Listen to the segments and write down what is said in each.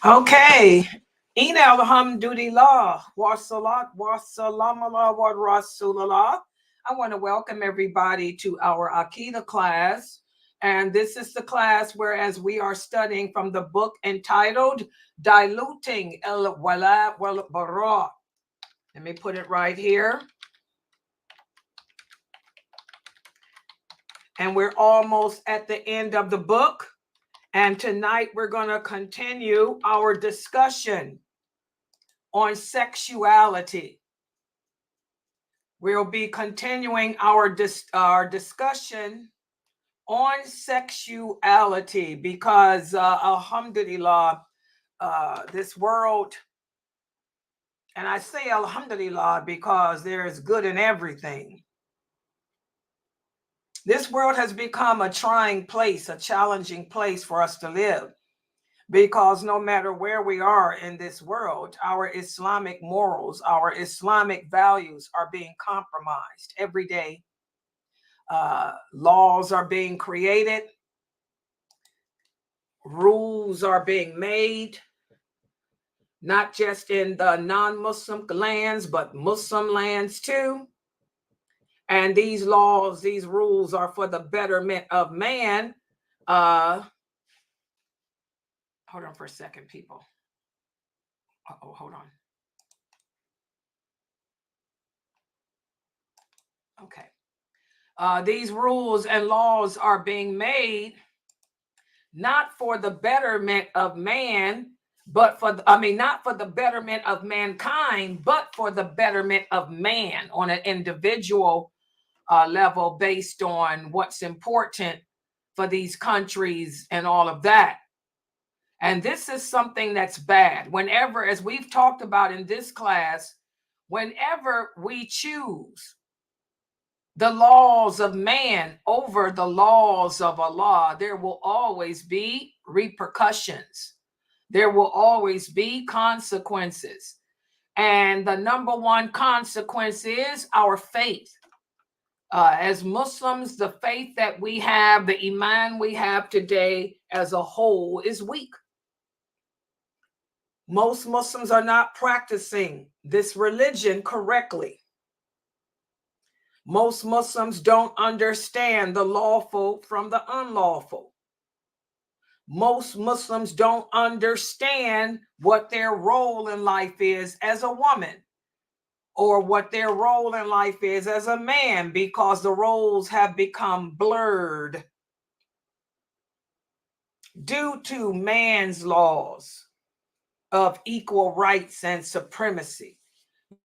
Okay. Ina alhamdulillah wa salat wa salam ala wa rasulallah. I want to welcome everybody to our Akida class. And this is the class whereas we are studying from the book entitled Diluting El Wala Wal Bara. Let me put it right here. And we're almost at the end of the book. And tonight we're going to continue our discussion on sexuality. We'll be continuing our discussion on sexuality because, alhamdulillah, this world, and I say alhamdulillah because there is good in everything. This world has become a trying place, a challenging place for us to live. Because no matter where we are in this world, our Islamic morals, our Islamic values are being compromised every day. Laws are being created. Rules are being made, not just in the non-Muslim lands, but Muslim lands too. And these laws, these rules are for the betterment of man. Hold on for a second, people. Uh-oh, hold on. Okay. These rules and laws are being made not for the betterment of man, but not for the betterment of mankind, but for the betterment of man on an individual level based on what's important for these countries and all of that. And this is something that's bad. Whenever, as we've talked about in this class, whenever we choose the laws of man over the laws of Allah, there will always be repercussions. There will always be consequences. And the number one consequence is our faith. As Muslims, the faith that we have, the iman we have today as a whole is weak. Most Muslims are not practicing this religion correctly. Most Muslims don't understand the lawful from the unlawful. Most Muslims don't understand what their role in life is as a woman or what their role in life is as a man because the roles have become blurred due to man's laws of equal rights and supremacy.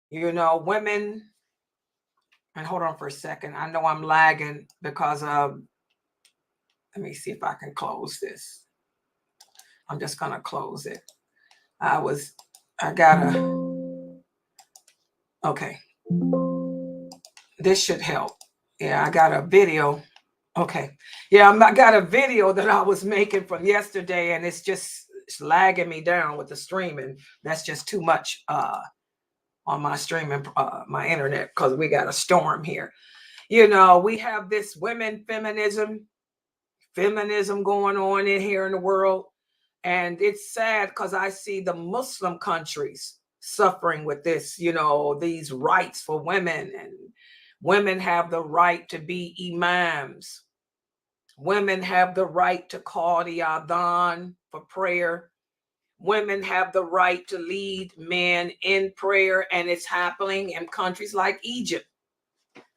You know, women, and hold on for a second. I know I'm lagging because of, let me see if I can close this. I'm just going to close it. Okay. This should help. Yeah, I got a video. Okay. Yeah, I got a video that I was making from yesterday and it's lagging me down with the streaming. That's just too much on my streaming, my internet, because we got a storm here. You know, we have this feminism going on in here in the world. And it's sad because I see the Muslim countries suffering with this, you know, these rights for women. And women have the right to be imams. Women have the right to call the adhan for prayer. Women have the right to lead men in prayer. And it's happening in countries like Egypt.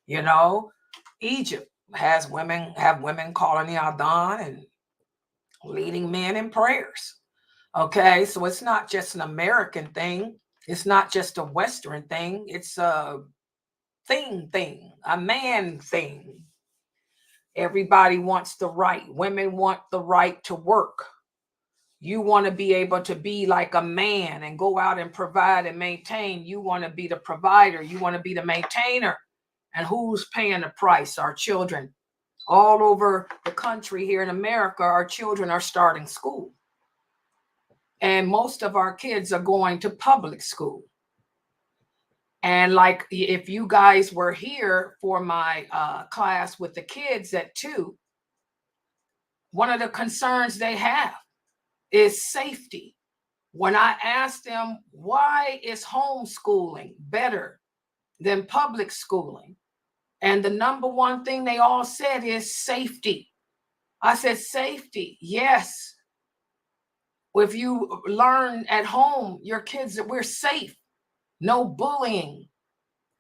You know, Egypt have women calling the adhan and leading men in prayers. Okay, so it's not just an American thing. It's not just a Western thing. It's a a man thing. Everybody wants the right. Women want the right to work. You want to be able to be like a man and go out and provide and maintain. You want to be the provider. You want to be the maintainer. And who's paying the price? Our children. All over the country here in America, our children are starting school. And most of our kids are going to public school. And like, if you guys were here for my class with the kids at 2, one of the concerns they have is safety. When I asked them, why is homeschooling better than public schooling? And the number one thing they all said is safety. I said, safety, yes. If you learn at home, your kids, we're safe. No bullying,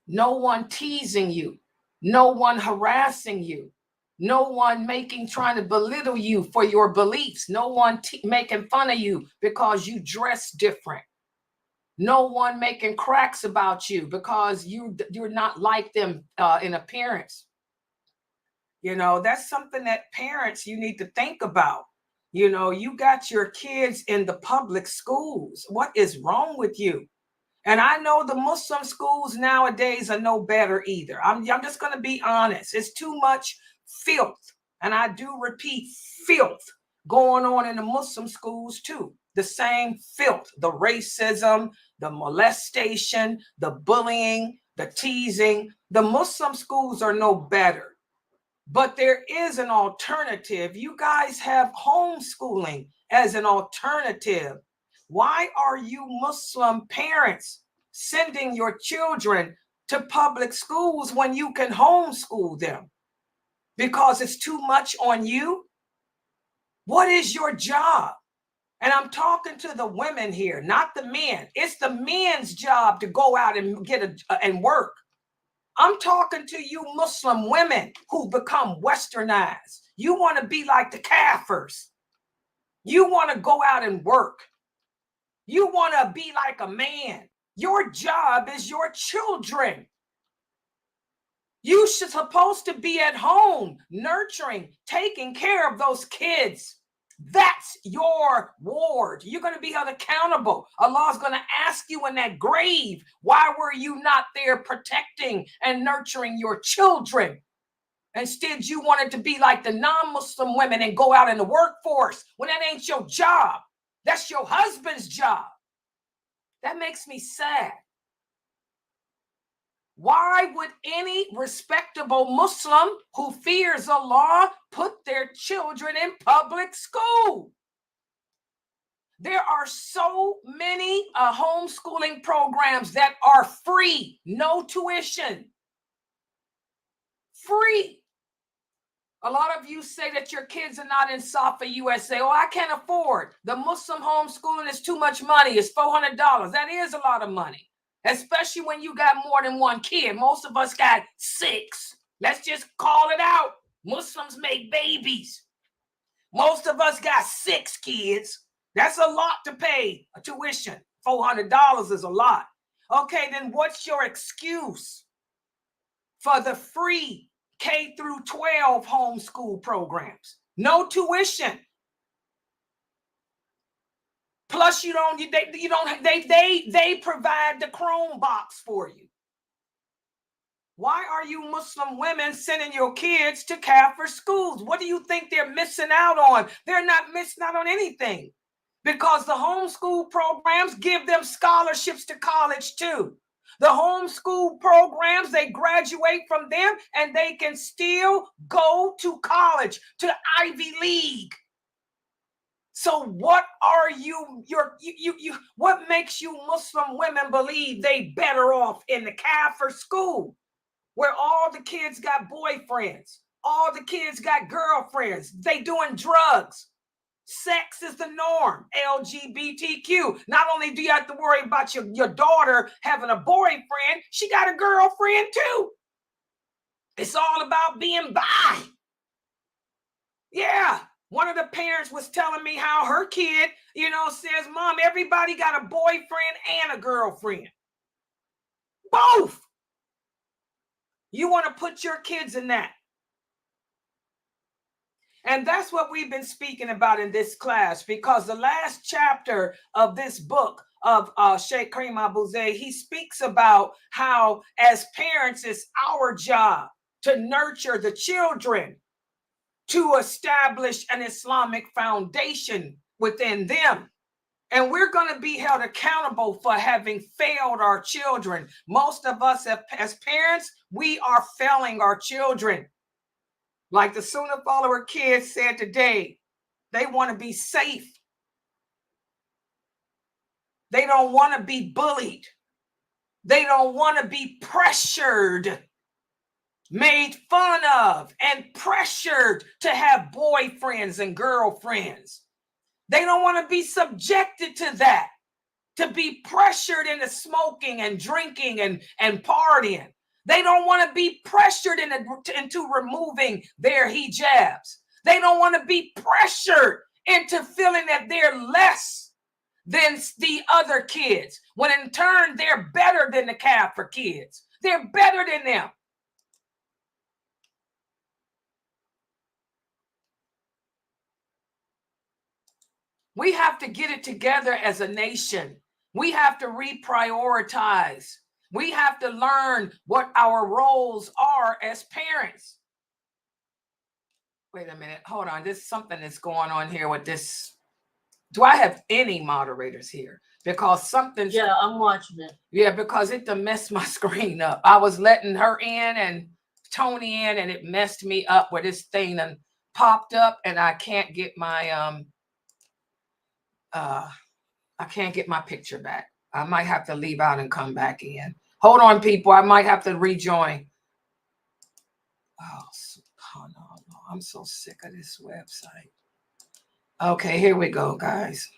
no one teasing you, no one harassing you, no one trying to belittle you for your beliefs, no one making fun of you because you dress different, no one making cracks about you because you're not like them in appearance. You know, that's something that parents, you need to think about. You know, you got your kids in the public schools. What is wrong with you? And I know the Muslim schools nowadays are no better either. I'm just going to be honest. It's too much filth. And I do repeat, filth going on in the Muslim schools too. The same filth, the racism, the molestation, the bullying, the teasing. The Muslim schools are no better. But there is an alternative. You guys have homeschooling as an alternative. Why are you Muslim parents sending your children to public schools when you can homeschool them? Because it's too much on you? What is your job? And I'm talking to the women here, not the men. It's the men's job to go out and and work. I'm talking to you Muslim women who become westernized. You want to be like the Kafirs. You want to go out and work. You want to be like a man. Your job is your children. You should supposed to be at home, nurturing, taking care of those kids. That's your ward. You're going to be held accountable. Allah's going to ask you in that grave, why were you not there protecting and nurturing your children? Instead, you wanted to be like the non-Muslim women and go out in the workforce when that ain't your job. That's your husband's job. That makes me sad. Why would any respectable Muslim who fears Allah put their children in public school? There are so many homeschooling programs that are free, no tuition. Free. A lot of you say that your kids are not in Safa USA. Oh, I can't afford. The Muslim homeschooling is too much money. It's $400. That is a lot of money, especially when you got more than one kid. Most of us got 6. Let's just call it out. Muslims make babies. Most of us got 6 kids. That's a lot to pay a tuition. $400 is a lot. Okay, then what's your excuse for the free K through 12 homeschool programs? No tuition. Plus, they provide the Chrome box for you. Why are you Muslim women sending your kids to Kafir schools? What do you think they're missing out on? They're not missing out on anything, because the homeschool programs give them scholarships to college too. The homeschool programs, they graduate from them and they can still go to college, to Ivy League. So what are what makes you Muslim women believe they better off in the Kafir school, where all the kids got boyfriends, all the kids got girlfriends, they doing drugs? Sex is the norm. LGBTQ. Not only do you have to worry about your daughter having a boyfriend, she got a girlfriend too. It's all about being bi. Yeah. One of the parents was telling me how her kid, says, Mom, everybody got a boyfriend and a girlfriend. Both. You want to put your kids in that. And that's what we've been speaking about in this class, because the last chapter of this book of Sheikh Karim Abu Zayd, he speaks about how as parents, it's our job to nurture the children, to establish an Islamic foundation within them. And we're going to be held accountable for having failed our children. Most of us as parents, we are failing our children. Like the Sunnahfollower kids said today, they want to be safe. They don't want to be bullied. They don't want to be pressured, made fun of, and pressured to have boyfriends and girlfriends. They don't want to be subjected to that, to be pressured into smoking and drinking and partying. They don't want to be pressured into removing their hijabs. They don't want to be pressured into feeling that they're less than the other kids, when in turn they're better than the Kaffir kids. They're better than them. We have to get it together as a nation. We have to reprioritize. We have to learn what our roles are as parents. Wait a minute. Hold on. There's something that's going on here with this. Do I have any moderators here? Because something's... Yeah, I'm watching it. Yeah, because it done messed my screen up. I was letting her in and Tony in, and it messed me up where this thing done popped up, and I can't get my I can't get my picture back. I might have to leave out and come back in. Hold on, people. I might have to rejoin. Oh, subhanallah. I'm so sick of this website. Okay, here we go, guys.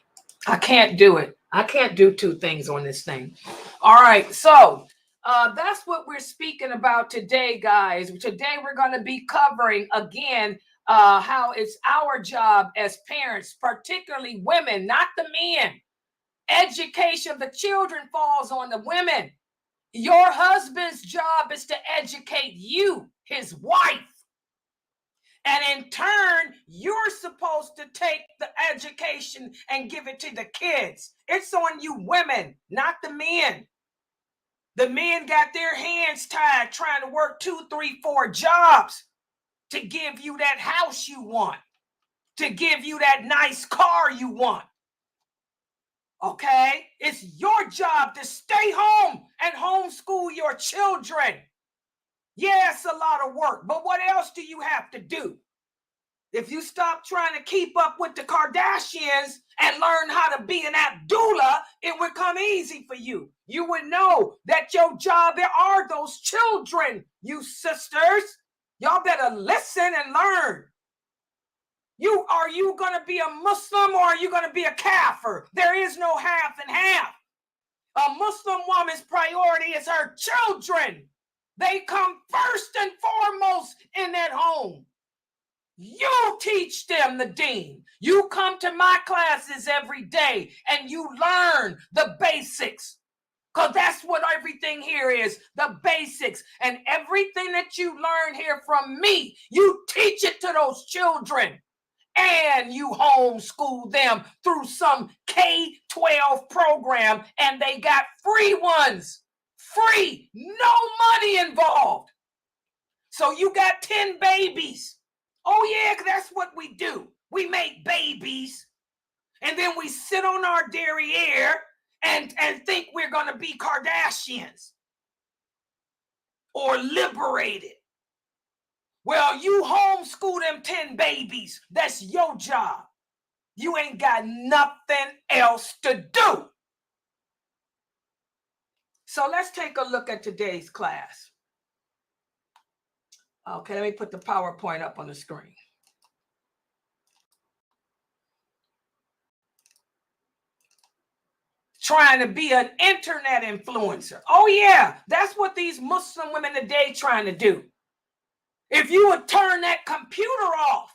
I can't do it. I can't do two things on this thing. All right, so that's what we're speaking about today, guys. Today we're going to be covering again how it's our job as parents, particularly women, not the men. Education of the children falls on the women. Your husband's job is to educate you, his wife. And in turn, you're supposed to take the education and give it to the kids. It's on you women, not the men. The men got their hands tied trying to work 2, 3, 4 jobs to give you that house you want, to give you that nice car you want. Okay? It's your job to stay home and homeschool your children. Yeah, it's a lot of work, but what else do you have to do? If you stop trying to keep up with the Kardashians and learn how to be an Abdullah, it would come easy for you. You would know that your job, there are those children, you sisters. Y'all better listen and learn. Are you going to be a Muslim or are you going to be a Kaffir? There is no half and half. A Muslim woman's priority is her children. They come first and foremost in that home. You teach them the deen. You come to my classes every day and you learn the basics. Because that's what everything here is, the basics. And everything that you learn here from me, you teach it to those children. And you homeschool them through some K-12 program, and they got free ones. Free, no money involved. So you got 10 babies. Oh yeah, that's what we do. We make babies, and then we sit on our derriere and think we're going to be Kardashians or liberated. Well, you homeschool them 10 babies. That's your job. You ain't got nothing else to do. So let's take a look at today's class. Okay, let me put the PowerPoint up on the screen. Trying to be an internet influencer. Oh yeah, that's what these Muslim women today trying to do. If you would turn that computer off,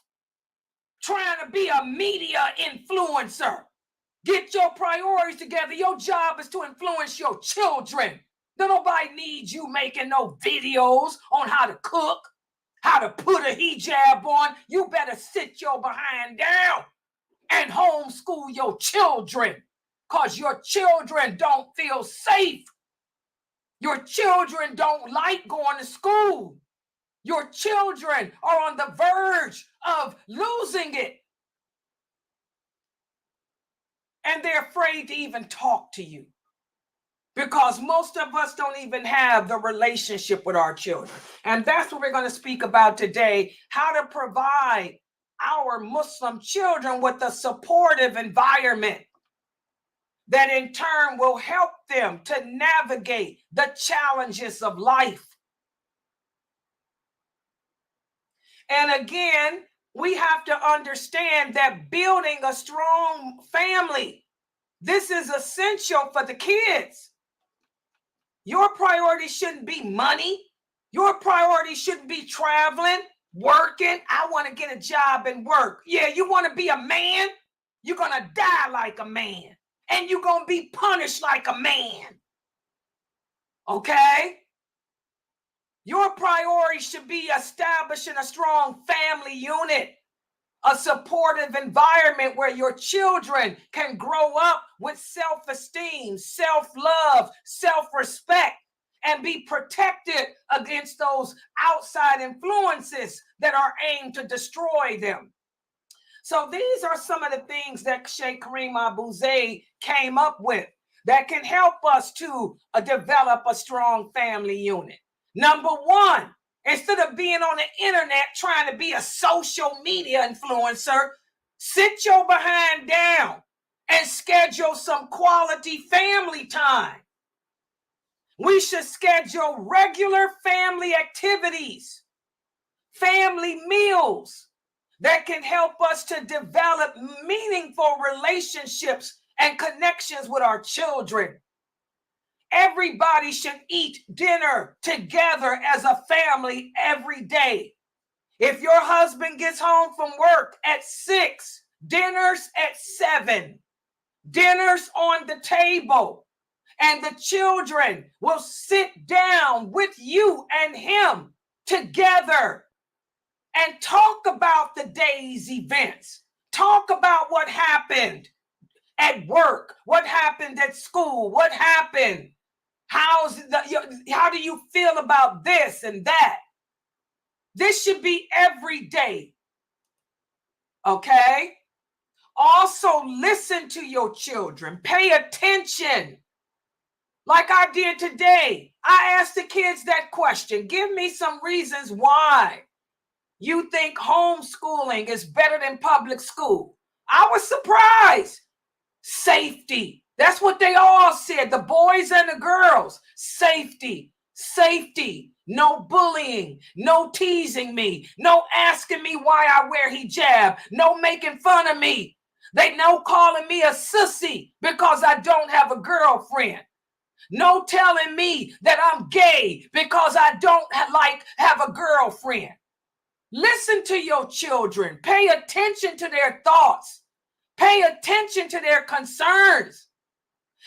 trying to be a media influencer, get your priorities together. Your job is to influence your children. Nobody needs you making no videos on how to cook, how to put a hijab on. You better sit your behind down and homeschool your children, because your children don't feel safe. Your children don't like going to school. Your children are on the verge of losing it. And they're afraid to even talk to you, because most of us don't even have the relationship with our children. And that's what we're going to speak about today, how to provide our Muslim children with a supportive environment. that in turn will help them to navigate the challenges of life. And again, we have to understand that building a strong family, this is essential for the kids. Your priority shouldn't be money. Your priority shouldn't be traveling, working. I want to get a job and work. Yeah, you want to be a man? You're going to die like a man. And you're going to be punished like a man. Okay? Your priority should be establishing a strong family unit, a supportive environment where your children can grow up with self-esteem, self-love, self-respect, and be protected against those outside influences that are aimed to destroy them. So these are some of the things that Sheikh Kareem Abu-Zaid came up with that can help us to develop a strong family unit. Number one, instead of being on the internet trying to be a social media influencer, sit your behind down and schedule some quality family time. We should schedule regular family activities, family meals that can help us to develop meaningful relationships and connections with our children. Everybody should eat dinner together as a family every day. If your husband gets home from work at 6, dinners at 7, dinners on the table, and the children will sit down with you and him together and talk about the day's events. Talk about what happened at work, what happened at school, what happened. How do you feel about this and that? This should be every day. Okay? Also, listen to your children. Pay attention. Like I did today. I asked the kids that question. Give me some reasons why you think homeschooling is better than public school. I was surprised. Safety. That's what they all said, the boys and the girls. Safety, safety, no bullying, no teasing me, no asking me why I wear hijab, no making fun of me. They no calling me a sissy because I don't have a girlfriend. No telling me that I'm gay because I don't have a girlfriend. Listen to your children. Pay attention to their thoughts. Pay attention to their concerns.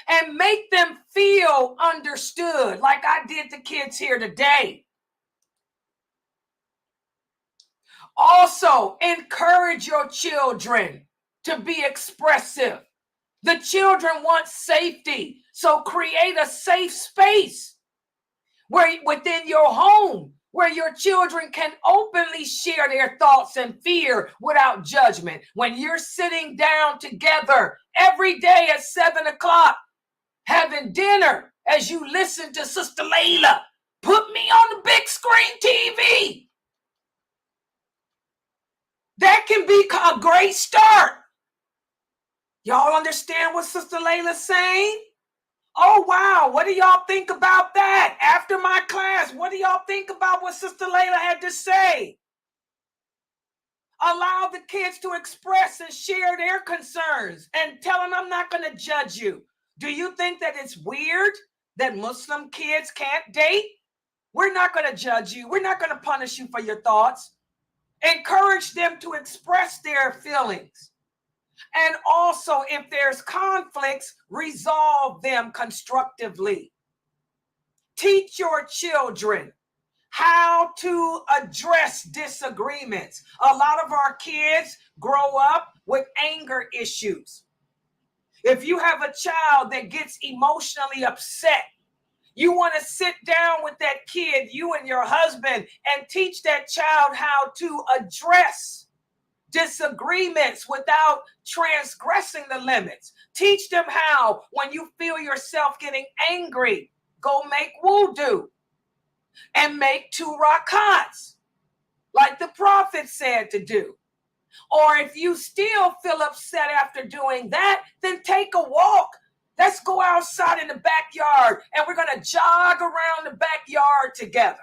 And make them feel understood, like I did the kids here today. Also, encourage your children to be expressive. The children want safety, so create a safe space within your home where your children can openly share their thoughts and fear without judgment. When you're sitting down together every day at 7 o'clock, having dinner as you listen to Sister Layla, put me on the big screen TV. That can be a great start. Y'all understand what Sister Layla's saying? Oh, wow. What do y'all think about that? After my class, what do y'all think about what Sister Layla had to say? Allow the kids to express and share their concerns and tell them, I'm not going to judge you. Do you think that it's weird that Muslim kids can't date? We're not going to judge you. We're not going to punish you for your thoughts. Encourage them to express their feelings. And also, if there's conflicts, resolve them constructively. Teach your children how to address disagreements. A lot of our kids grow up with anger issues. If you have a child that gets emotionally upset, you want to sit down with that kid, you and your husband, and teach that child how to address disagreements without transgressing the limits. Teach them how, when you feel yourself getting angry, go make wudu and make 2 rakats, like the Prophet said to do. Or if you still feel upset after doing that, then take a walk Let's go outside in the backyard and we're going to jog around the backyard together.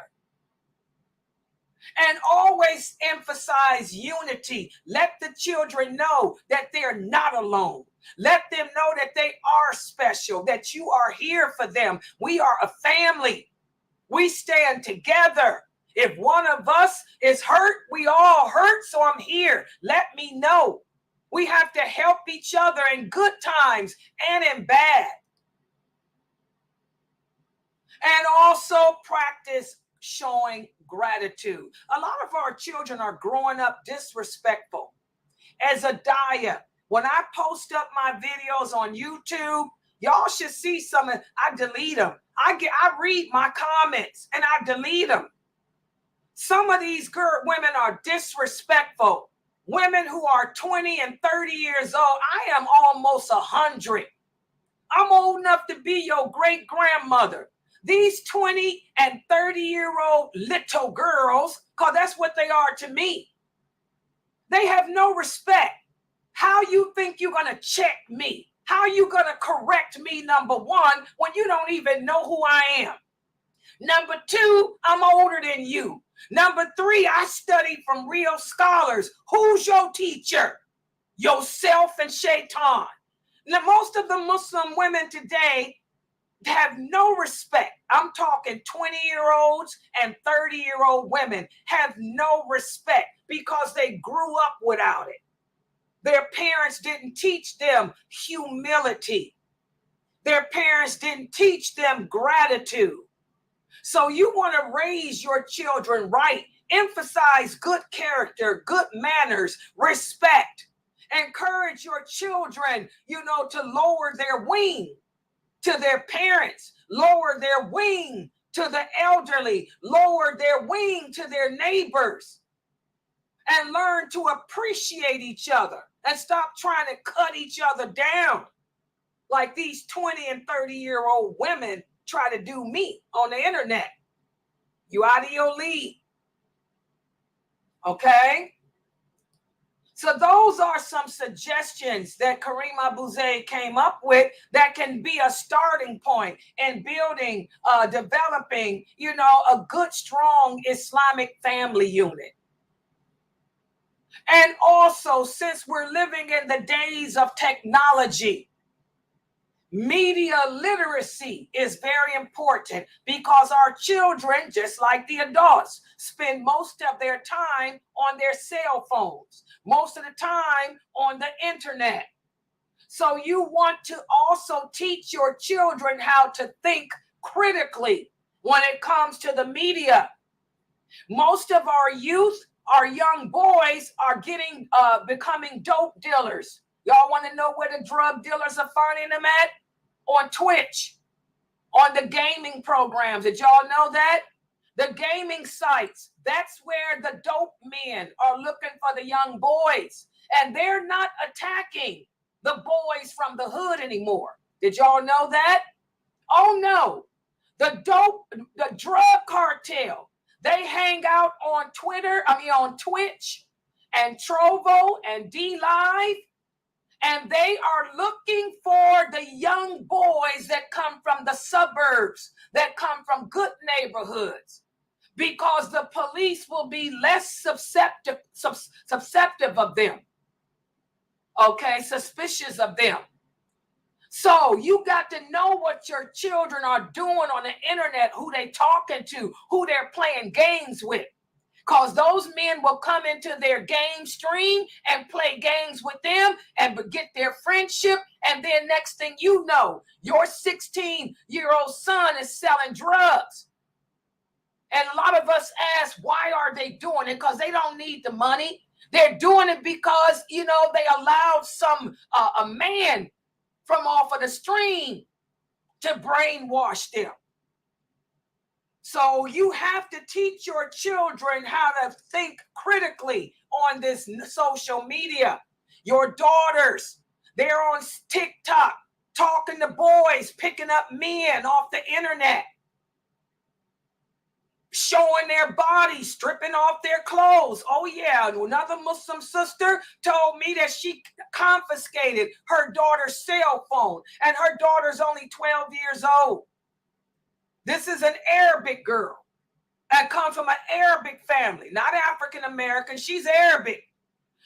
And always emphasize unity. Let the children know that they're not alone. Let them know that they are special, that you are here for them. We are a family. We stand together. If one of us is hurt, we all hurt, so I'm here. Let me know. We have to help each other in good times and in bad. And also practice showing gratitude. A lot of our children are growing up disrespectful. As a Daya, when I post up my videos on YouTube, y'all should see some. I delete them. I read my comments and I delete them. Some of these women are disrespectful. Women who are 20 and 30 years old. I am almost 100. I'm old enough to be your great grandmother. These 20 and 30-year-old little girls, because that's what they are to me, they have no respect. How you think you're going to check me? How you going to correct me, number one, when you don't even know who I am? Number two, I'm older than you. Number three, I studied from real scholars. Who's your teacher? Yourself and Shaitan. Now, most of the Muslim women today have no respect. I'm talking 20-year-olds and 30-year-old women have no respect because they grew up without it. Their parents didn't teach them humility. Their parents didn't teach them gratitude. So you want to raise your children right. Emphasize good character, good manners, respect. Encourage your children, to lower their wing to their parents, lower their wing to the elderly, lower their wing to their neighbors, and learn to appreciate each other and stop trying to cut each other down like these 20 and 30-year-old women try to do me on the internet. You out of your league. Okay? So those are some suggestions that Kareem Abu Zayd came up with that can be a starting point in building, developing, a good, strong Islamic family unit. And also, since we're living in the days of technology, media literacy is very important because our children, just like the adults, spend most of their time on their cell phones, most of the time on the internet. So you want to also teach your children how to think critically when it comes to the media. Most of our youth, our young boys are becoming dope dealers. Y'all want to know where the drug dealers are finding them at? On Twitch, on the gaming programs. Did y'all know that? The gaming sites, that's where the dope men are looking for the young boys. And they're not attacking the boys from the hood anymore. Did y'all know that? Oh no. The drug cartel, they hang out on on Twitch and Trovo and D-Live. And they are looking for the young boys that come from the suburbs, that come from good neighborhoods, because the police will be less susceptible of them. Okay, suspicious of them. So you got to know what your children are doing on the internet, who they talking to, who they're playing games with. Because those men will come into their game stream and play games with them and get their friendship. And then next thing you know, your 16-year-old son is selling drugs. And a lot of us ask, why are they doing it? Because they don't need the money. They're doing it because, they allowed a man from off of the stream to brainwash them. So you have to teach your children how to think critically on this social media. Your daughters, they're on TikTok, talking to boys, picking up men off the internet. showing their bodies, stripping off their clothes. Oh yeah, another Muslim sister told me that she confiscated her daughter's cell phone, and her daughter's only 12 years old. This is an Arabic girl that comes from an Arabic family, not African American. She's Arabic.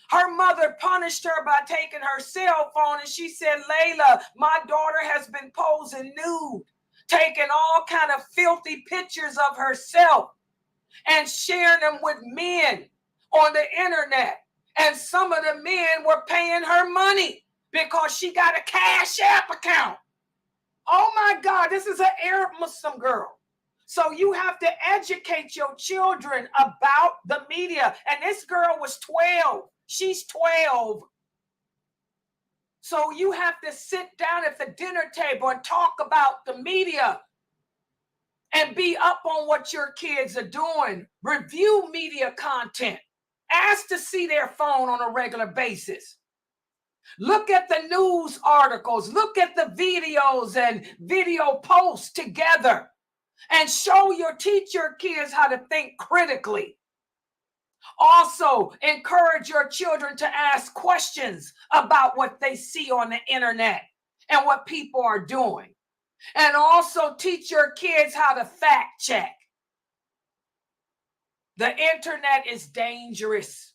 Her mother punished her by taking her cell phone, and she said, Layla, my daughter has been posing nude, taking all kind of filthy pictures of herself and sharing them with men on the internet. And some of the men were paying her money because she got a Cash App account. Oh my God, this is an Arab Muslim girl. So you have to educate your children about the media. And this girl was 12. She's 12. So you have to sit down at the dinner table and talk about the media and be up on what your kids are doing. Review media content. Ask to see their phone on a regular basis. Look at the news articles. Look at the videos and video posts together. And teach your kids how to think critically. Also, encourage your children to ask questions about what they see on the internet and what people are doing. And also teach your kids how to fact check. The internet is dangerous.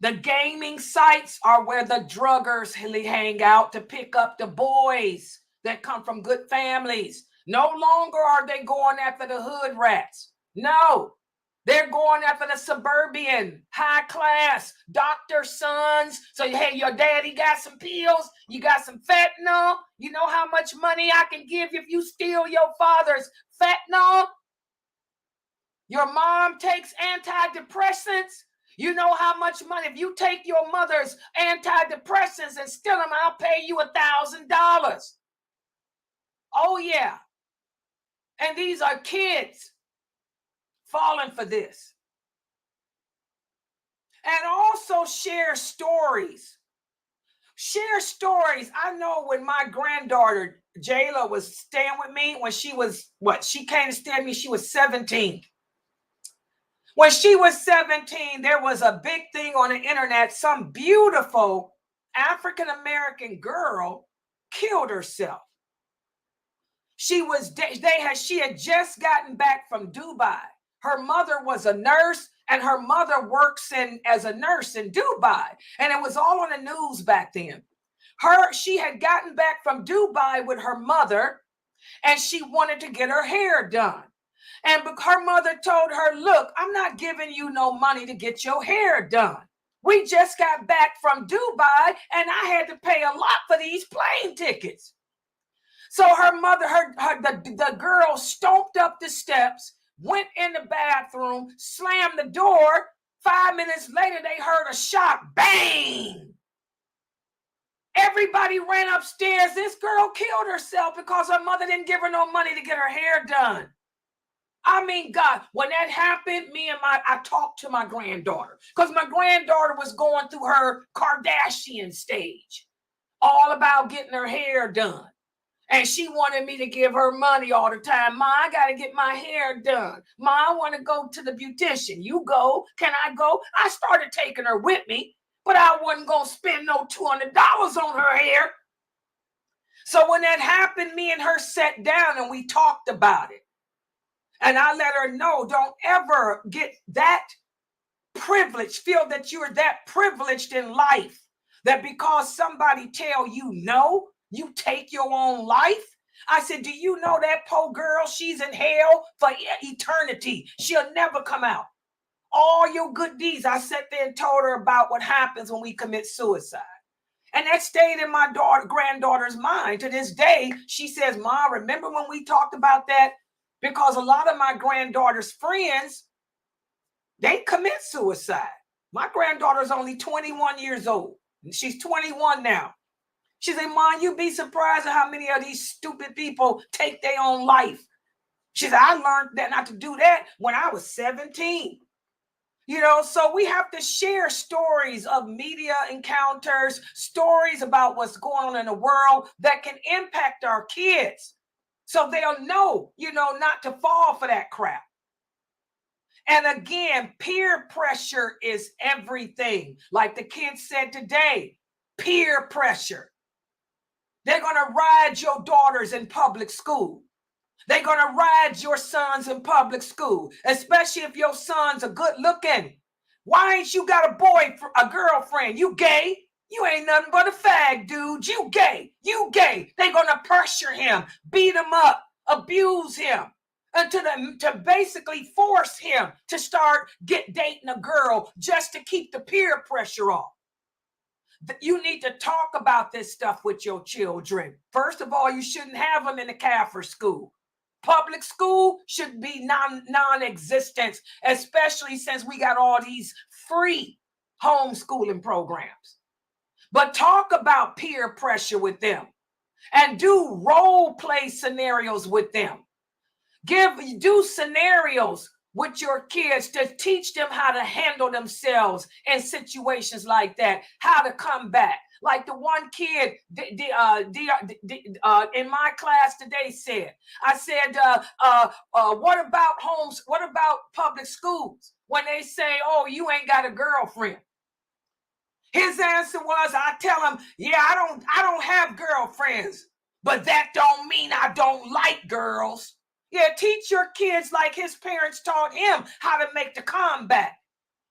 The gaming sites are where the druggers hang out to pick up the boys that come from good families. No longer are they going after the hood rats. No, they're going after the suburban, high class, doctor sons. So, hey, your daddy got some pills. You got some fentanyl. You know how much money I can give you if you steal your father's fentanyl? Your mom takes antidepressants. You know how much money, if you take your mother's antidepressants and steal them, I'll pay you $1,000. Oh, yeah. And these are kids falling for this. And also share stories. Share stories. I know when my granddaughter, Jayla, was staying with me when she was, she came to stay with me, she was 17. When she was 17, there was a big thing on the internet. Some beautiful African-American girl killed herself. She had just gotten back from Dubai. Her mother was a nurse, and her mother works as a nurse in Dubai. And it was all on the news back then. She had gotten back from Dubai with her mother, and she wanted to get her hair done. And her mother told her, look, I'm not giving you no money to get your hair done. We just got back from Dubai, and I had to pay a lot for these plane tickets. So her mother, the girl stomped up the steps, went in the bathroom, slammed the door. 5 minutes later, they heard a shot, bang. Everybody ran upstairs. This girl killed herself because her mother didn't give her no money to get her hair done. I mean, God, when that happened, I talked to my granddaughter because my granddaughter was going through her Kardashian stage, all about getting her hair done. And she wanted me to give her money all the time. Ma, I got to get my hair done. Ma, I want to go to the beautician. You go. Can I go? I started taking her with me, but I wasn't going to spend no $200 on her hair. So when that happened, me and her sat down and we talked about it. And I let her know, don't ever get that privileged, feel that you're that privileged in life, that because somebody tell you no, you take your own life. I said, do you know that poor girl, she's in hell for eternity. She'll never come out. All your good deeds. I sat there and told her about what happens when we commit suicide. And that stayed in my granddaughter's mind. To this day, she says, Ma, remember when we talked about that? Because a lot of my granddaughter's friends, they commit suicide. My granddaughter's only 21 years old. She's 21 now. She said, Mom, you'd be surprised at how many of these stupid people take their own life. She said, I learned that not to do that when I was 17. So we have to share stories of media encounters, stories about what's going on in the world that can impact our kids. So they'll know, not to fall for that crap. And again, peer pressure is everything. Like the kid said today, peer pressure. They're going to ride your daughters in public school. They're going to ride your sons in public school, especially if your sons are good looking. Why ain't you got a girlfriend? You gay? You ain't nothing but a fag, dude. You gay. You gay. They're going to pressure him, beat him up, abuse him, to basically force him to start dating a girl just to keep the peer pressure off. You need to talk about this stuff with your children. First of all, you shouldn't have them in a Catholic school. Public school should be non-existent, especially since we got all these free homeschooling programs. But talk about peer pressure with them and do role play scenarios with them. Do scenarios with your kids to teach them how to handle themselves in situations like that, how to come back. Like the one kid in my class today said, I said, what about public schools when they say, oh, you ain't got a girlfriend? His answer was, I tell him, yeah, I don't have girlfriends, but that don't mean I don't like girls. Yeah, teach your kids like his parents taught him how to make the comeback.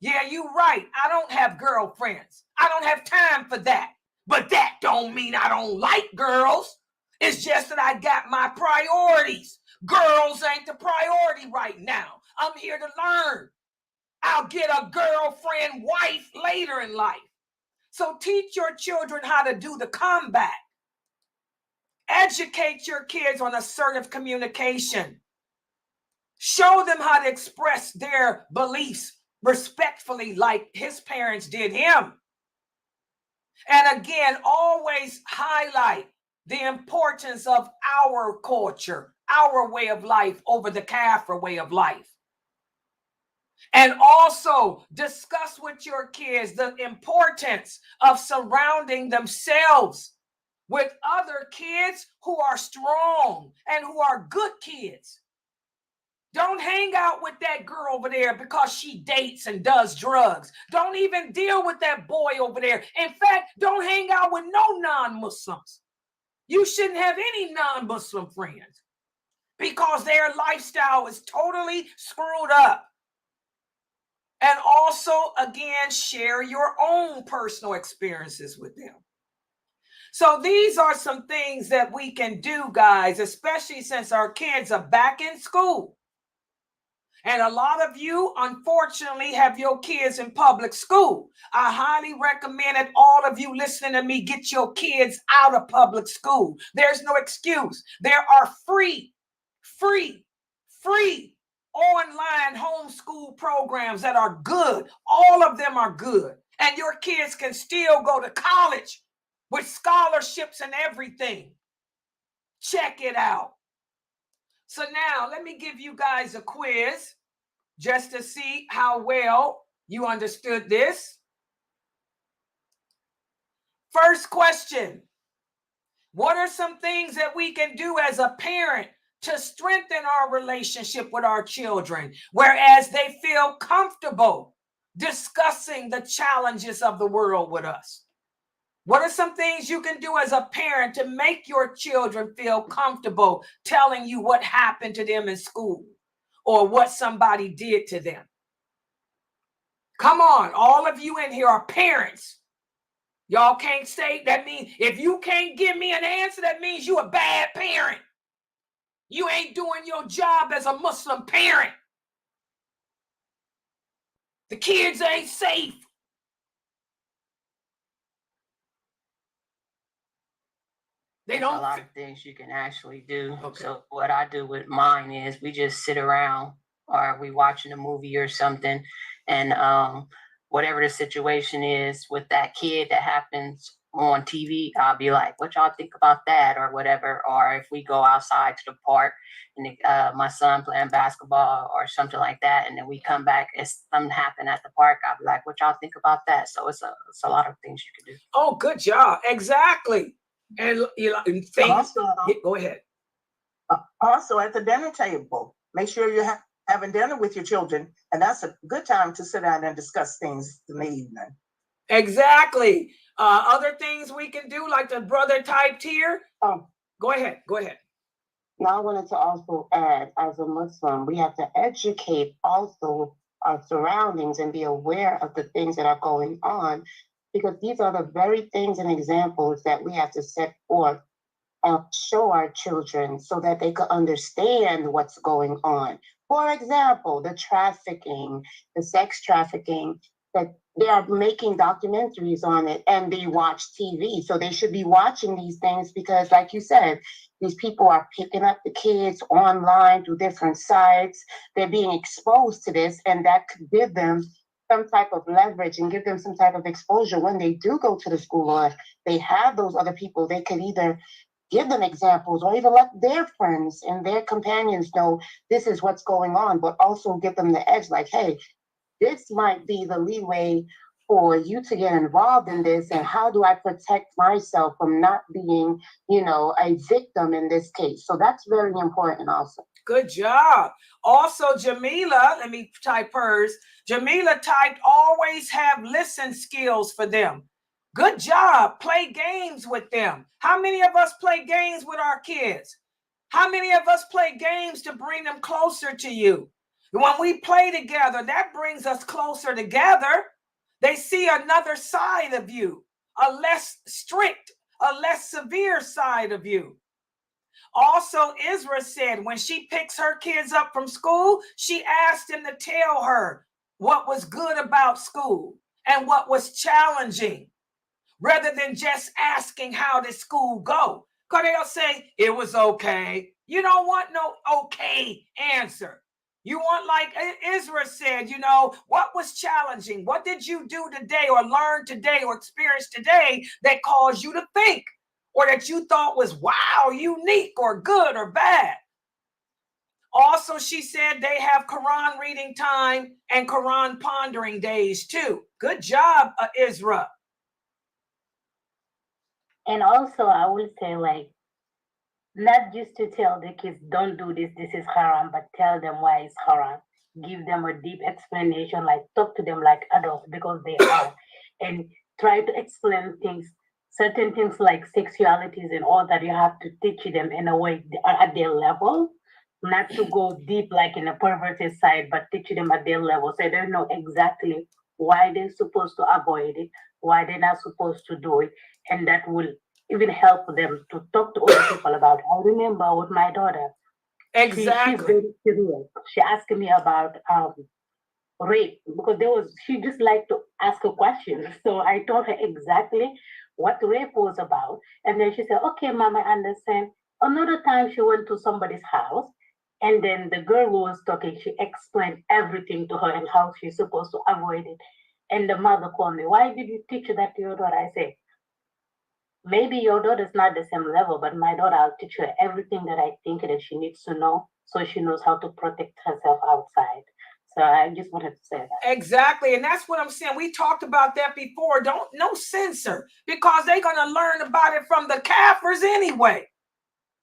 Yeah, you right. I don't have girlfriends. I don't have time for that. But that don't mean I don't like girls. It's just that I got my priorities. Girls ain't the priority right now. I'm here to learn. I'll get a girlfriend, wife later in life. So teach your children how to do the comeback. Educate your kids on assertive communication. Show them how to express their beliefs respectfully like his parents did him. And again, always highlight the importance of our culture, our way of life over the Kaffir way of life. And also discuss with your kids the importance of surrounding themselves with other kids who are strong and who are good kids. Don't hang out with that girl over there because she dates and does drugs. Don't even deal with that boy over there. In fact, don't hang out with no non-Muslims. You shouldn't have any non-Muslim friends because their lifestyle is totally screwed up. And also, again, share your own personal experiences with them. So these are some things that we can do, guys, especially since our kids are back in school. And a lot of you, unfortunately, have your kids in public school. I highly recommend that all of you listening to me get your kids out of public school. There's no excuse. There are free online homeschool programs that are good. All of them are good. And your kids can still go to college with scholarships and everything. Check it out. So now let me give you guys a quiz just to see how well you understood this. First question. What are some things that we can do as a parent to strengthen our relationship with our children, whereas they feel comfortable discussing the challenges of the world with us? What are some things you can do as a parent to make your children feel comfortable telling you what happened to them in school or what somebody did to them? Come on, all of you in here are parents. Y'all can't say, that means if you can't give me an answer, that means you a bad parent. You ain't doing your job as a Muslim parent. The kids ain't safe. There's a lot of things you can actually do. Okay. So what I do with mine is we just sit around or we watching a movie or something, and whatever the situation is with that kid that happens on TV, I'll be like, what y'all think about that or whatever. Or if we go outside to the park and my son playing basketball or something like that, and then we come back and something happened at the park, I'll be like, what y'all think about that? So it's a lot of things you can do. Oh, good job. Exactly. And also, go ahead. Also, at the dinner table, make sure you have having dinner with your children, and that's a good time to sit down and discuss things in the evening. Exactly. Other things we can do, like the brother typed here. Oh, go ahead. Go ahead. Now, I wanted to also add, as a Muslim, we have to educate also our surroundings and be aware of the things that are going on, because these are the very things and examples that we have to set forth and show our children so that they could understand what's going on. For example, the trafficking, the sex trafficking, that they are making documentaries on it and they watch TV. So they should be watching these things because, like you said, these people are picking up the kids online through different sites. They're being exposed to this, and that could give them some type of leverage and give them some type of exposure when they do go to the school, or they have those other people. They could either give them examples or even let their friends and their companions know this is what's going on, but also give them the edge like, hey, this might be the leeway for you to get involved in this, and how do I protect myself from not being, a victim in this case? So that's very important also. Good job. Also, Jamila, let me type hers. Jamila typed, always have listen skills for them. Good job. Play games with them. How many of us play games with our kids? How many of us play games to bring them closer to you? When we play together, that brings us closer together. They see another side of you, a less strict, a less severe side of you. Also, Isra said when she picks her kids up from school, she asked them to tell her what was good about school and what was challenging, rather than just asking how did school go. Because they'll say, it was okay. You don't want no okay answer. You want, like Isra said, what was challenging? What did you do today or learn today or experience today that caused you to think, or that you thought was, wow, unique or good or bad? Also, she said they have Quran reading time and Quran pondering days too. Good job, Isra. And also, I will say, like, not just to tell the kids, don't do this, this is haram, but tell them why it's haram. Give them a deep explanation, like talk to them like adults because they are, and try to explain things, certain things like sexualities and all that. You have to teach them in a way at their level, not to go deep like in a perverted side, but teach them at their level so they know exactly why they're supposed to avoid it, why they're not supposed to do it, and that will even help them to talk to other people about it. I remember with my daughter, exactly. She's very curious. She asked me about rape because she just liked to ask a question. So I told her exactly what rape was about. And then she said, okay, Mom, I understand. Another time she went to somebody's house, and then the girl who was talking, she explained everything to her and how she's supposed to avoid it. And the mother called me, why did you teach that to your daughter? I said, maybe your daughter's not the same level, but my daughter, I'll teach her everything that I think that she needs to know so she knows how to protect herself outside. So I just wanted to say that. Exactly. And that's what I'm saying. We talked about that before. No censor, because they're going to learn about it from the Kafirs anyway.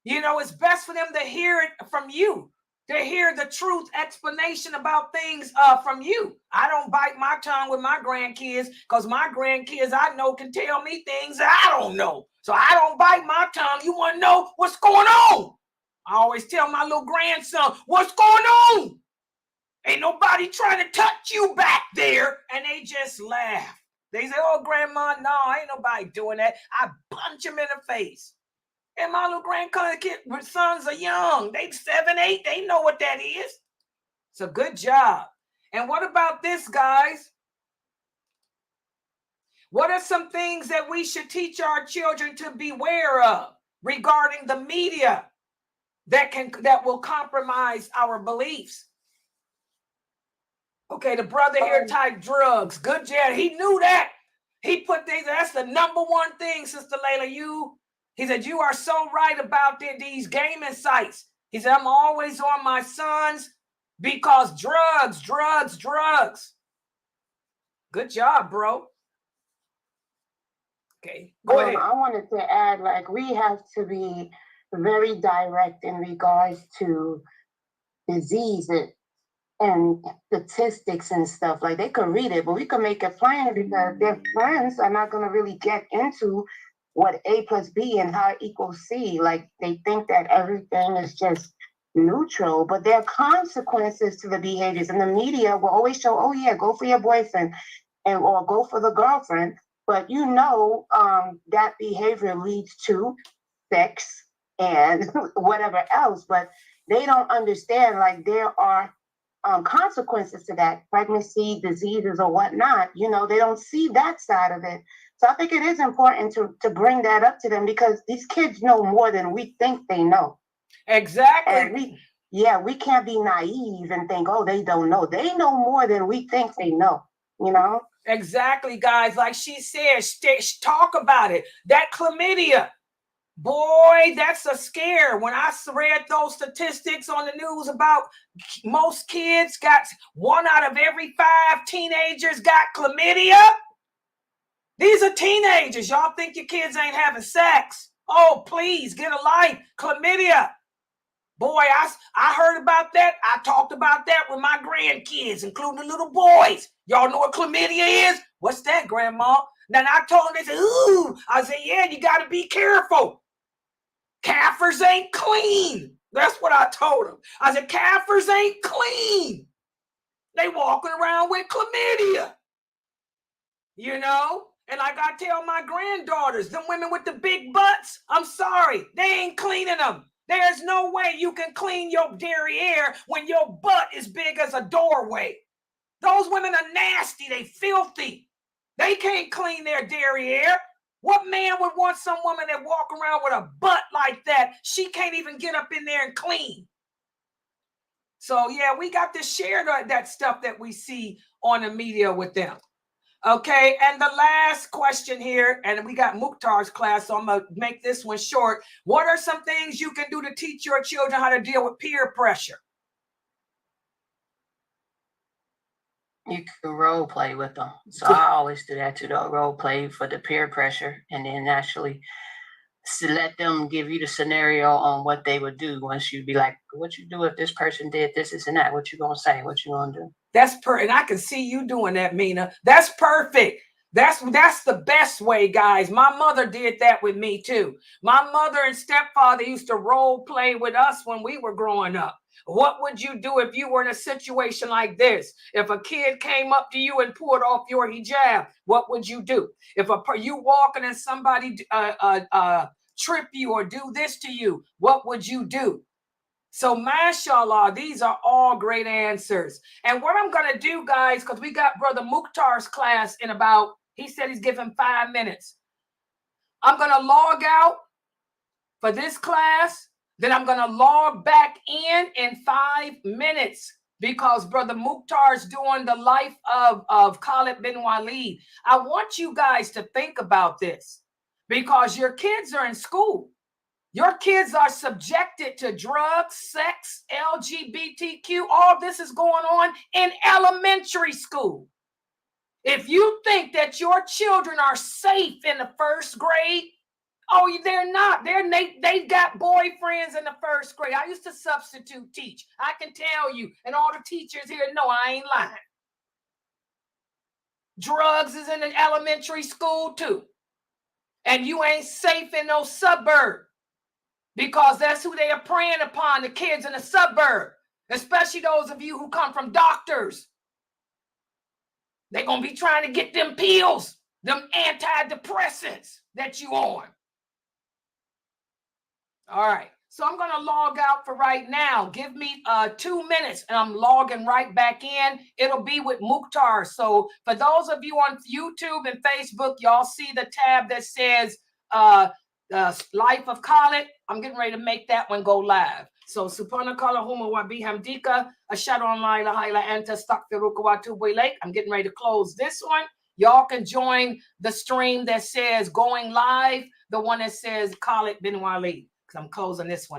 It's best for them to hear it from you, to hear the truth explanation about things from you. I don't bite my tongue with my grandkids because my grandkids I know can tell me things that I don't know. So I don't bite my tongue. You want to know what's going on? I always tell my little grandson, what's going on? Ain't nobody trying to touch you back there. And they just laugh. They say, oh, Grandma, no, ain't nobody doing that. I punch him in the face. And my little sons are young. They 7, 8. They know what that is. So good job. And what about this, guys? What are some things that we should teach our children to beware of regarding the media that will compromise our beliefs? Okay, the brother here typed drugs. Good job. He knew that. He put things. That's the number one thing, Sister Layla. He said, you are so right about these gaming sites. He said, I'm always on my sons because drugs. Good job, bro. Okay, go ahead. I wanted to add, like, we have to be very direct in regards to diseases and statistics and stuff. Like, they could read it, but we could make it plain because their friends are not going to really get into what A plus B and how it equals C. Like, they think that everything is just neutral, but there are consequences to the behaviors. And the media will always show, oh yeah, go for your boyfriend and or go for the girlfriend. But that behavior leads to sex and whatever else. But they don't understand, like, there are consequences to that, pregnancy, diseases, or whatnot. They don't see that side of it. So I think it is important to bring that up to them, because these kids know more than we think they know. Exactly. And we can't be naive and think, oh, they don't know. They know more than we think they know, Exactly, guys. Like she said, talk about it. That chlamydia, boy, that's a scare. When I read those statistics on the news about most kids got 1 out of every 5 teenagers got chlamydia. These are teenagers. Y'all think your kids ain't having sex? Oh, please get a life. Chlamydia. Boy, I heard about that. I talked about that with my grandkids, including the little boys. Y'all know what chlamydia is? What's that, Grandma? Then I told them, they said, ooh. I said, yeah, you got to be careful. Kafirs ain't clean. That's what I told them. I said, Kafirs ain't clean. They walking around with chlamydia. And like I tell my granddaughters, them women with the big butts, I'm sorry, they ain't cleaning them. There's no way you can clean your derriere when your butt is big as a doorway. Those women are nasty. They filthy. They can't clean their derriere. What man would want some woman that walk around with a butt like that? She can't even get up in there and clean. So, yeah, we got to share that stuff that we see on the media with them. Okay, and the last question here, and we got Mukhtar's class, so I'm going to make this one short. What are some things you can do to teach your children how to deal with peer pressure? You can role play with them. So I always do that too, though, role play for the peer pressure, and then actually let them give you the scenario on what they would do once you be like, what you do if this person did this, and that? What you gonna say? What you gonna do? That's and I can see you doing that, Mina. That's perfect. That's the best way, guys. My mother did that with me too. My mother and stepfather used to role play with us when we were growing up. What would you do if you were in a situation like this? If a kid came up to you and pulled off your hijab, what would you do? If you walking and somebody trip you or do this to you, what would you do? So, mashallah, these are all great answers. And what I'm going to do, guys, because we got Brother Mukhtar's class in about, he said he's giving 5 minutes. I'm going to log out for this class. Then I'm going to log back in 5 minutes because Brother Mukhtar's doing the life of Khalid bin Walid. I want you guys to think about this because your kids are in school. Your kids are subjected to drugs, sex, LGBTQ. All this is going on in elementary school. If you think that your children are safe in the first grade, oh, they're not. They've got boyfriends in the first grade. I used to substitute teach. I can tell you, and all the teachers here know I ain't lying. Drugs is in the elementary school too. And you ain't safe in no suburb. Because that's who they are preying upon, the kids in the suburb, especially those of you who come from doctors. They're going to be trying to get them pills, them antidepressants that you on. All right. So I'm going to log out for right now. Give me 2 minutes and I'm logging right back in. It'll be with Mukhtar. So for those of you on YouTube and Facebook, y'all see the tab that says Life of Khalid. I'm getting ready to make that one go live. So subhanakallahumma wa bihamdika ashhadu an la ilaha illa anta astaghfiruka wa atubu ilaik. I'm getting ready to close this one. Y'all can join the stream that says going live, the one that says Khalid bin Walid, because I'm closing this one.